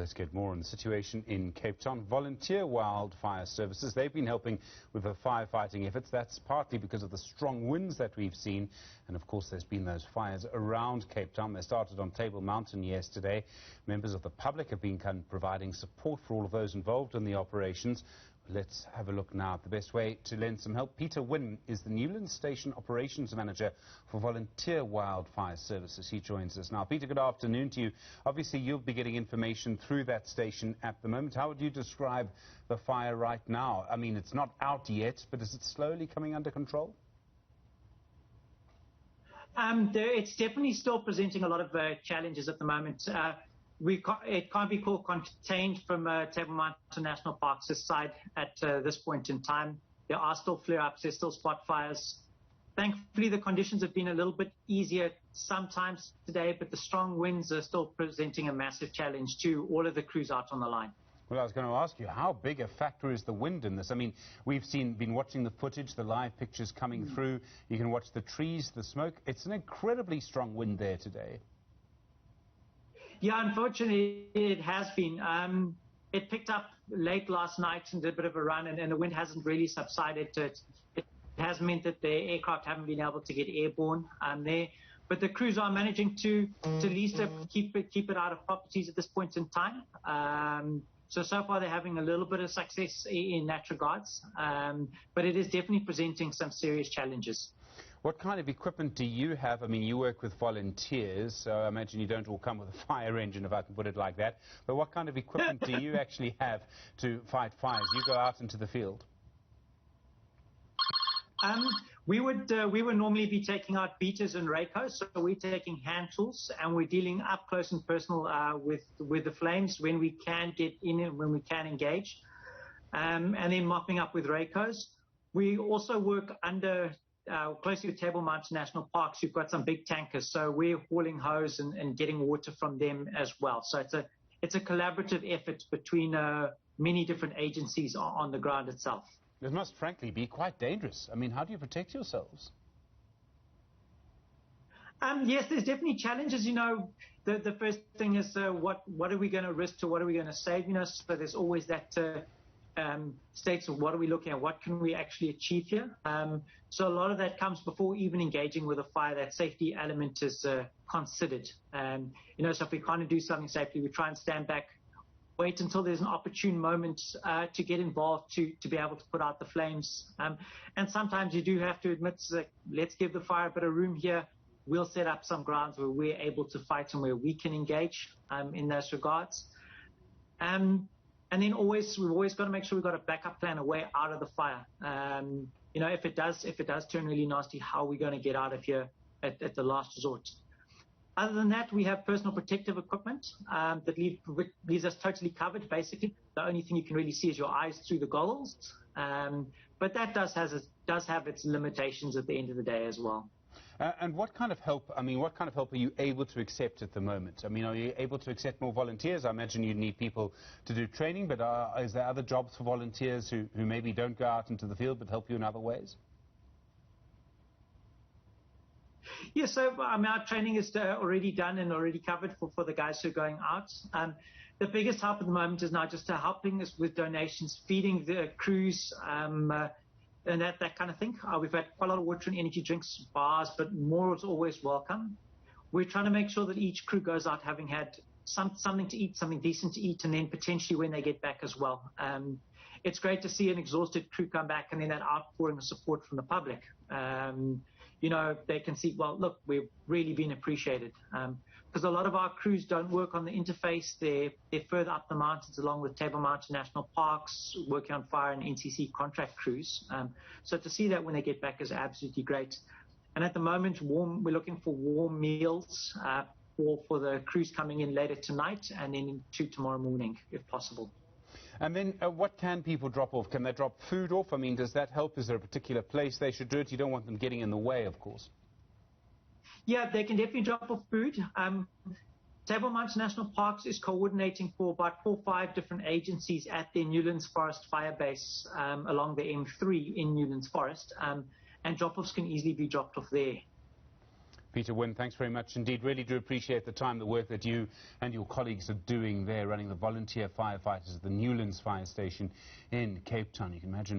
let's get more on the situation in Cape Town. Volunteer Wildfire Services, they've been helping with the firefighting efforts. That's partly because of the strong winds that we've seen. And of course, there's been those fires around Cape Town. They started on Table Mountain yesterday. Members of the public have been providing support for all of those involved in the operations. Let's have a look now at the best way to lend some help. Peter Wynn is the Newlands Station Operations Manager for Volunteer Wildfire Services. He joins us now. Peter, good afternoon to you. Obviously, you'll be getting information through that station at the moment. How would you describe the fire right now? I mean, it's not out yet, but is it slowly coming under control? It's definitely still presenting a lot of challenges at the moment. It can't be called contained from Table Mountain National Park's side at this point in time. There are still flare-ups, there's still spot fires. Thankfully, the conditions have been a little bit easier sometimes today, but the strong winds are still presenting a massive challenge to all of the crews out on the line. Well, I was going to ask you, how big a factor is the wind in this? I mean, we've been watching the footage, the live pictures coming through. You can watch the trees, the smoke. It's an incredibly strong wind there today. Yeah, unfortunately, it has been. It picked up late last night and did a bit of a run, and the wind hasn't really subsided. It has meant that the aircraft haven't been able to get airborne there. But the crews are managing to at least keep it out of properties at this point in time. So far, they're having a little bit of success in that regards. But it is definitely presenting some serious challenges. What kind of equipment do you have? I mean, you work with volunteers, so I imagine you don't all come with a fire engine, if I can put it like that. But what kind of equipment do you actually have to fight fires? You go out into the field. We would normally be taking out beaters and rakos, so we're taking hand tools and we're dealing up close and personal with the flames when we can get in and when we can engage, and then mopping up with rakos. We also work under closely with Table Mountain National Parks. You've got some big tankers, so we're hauling hose and getting water from them as well. So it's a collaborative effort between many different agencies on the ground itself. It must frankly be quite dangerous. I mean, how do you protect yourselves? Yes, there's definitely challenges. You know, the first thing is what are we going to risk to what are we going to save? You know, so there's always that states of what are we looking at, what can we actually achieve here. So a lot of that comes before even engaging with a fire. That safety element is considered. You know, so if we can't do something safely, we try and stand back, wait until there's an opportune moment to get involved to be able to put out the flames. And sometimes you do have to admit, let's give the fire a bit of room here. We'll set up some grounds where we're able to fight and where we can engage in those regards. And then we've always got to make sure we've got a backup plan, a way out of the fire. You know, if it does turn really nasty, how are we going to get out of here at the last resort? Other than that, we have personal protective equipment that leaves us totally covered, basically. The only thing you can really see is your eyes through the goggles. But that does have its limitations at the end of the day as well. And what kind of help, I mean, what kind of help are you able to accept at the moment? I mean, are you able to accept more volunteers? I imagine you need people to do training, but is there other jobs for volunteers who maybe don't go out into the field but help you in other ways? Yeah, so our training is already done and already covered for the guys who are going out. The biggest help at the moment is now just helping us with donations, feeding the crews, and that kind of thing. We've had quite a lot of water and energy drinks, bars, but more is always welcome. We're trying to make sure that each crew goes out having had something to eat, something decent to eat, and then potentially when they get back as well. It's great to see an exhausted crew come back and then that outpouring of support from the public. You know, they can see, well, look, we've really been appreciated. Because a lot of our crews don't work on the interface. They're further up the mountains along with Table Mountain National Parks, working on fire and NCC contract crews. So to see that when they get back is absolutely great. And at the moment, we're looking for warm meals for the crews coming in later tonight and then into tomorrow morning, if possible. And then what can people drop off? Can they drop food off? I mean, does that help? Is there a particular place they should do it? You don't want them getting in the way, of course. Yeah, they can definitely drop off food. Table Mountain National Parks is coordinating for about 4 or 5 different agencies at their Newlands Forest Fire Base along the M3 in Newlands Forest, and drop-offs can easily be dropped off there. Peter Wynne, thanks very much indeed. Really do appreciate the time, the work that you and your colleagues are doing there, running the volunteer firefighters at the Newlands Fire Station in Cape Town. You can imagine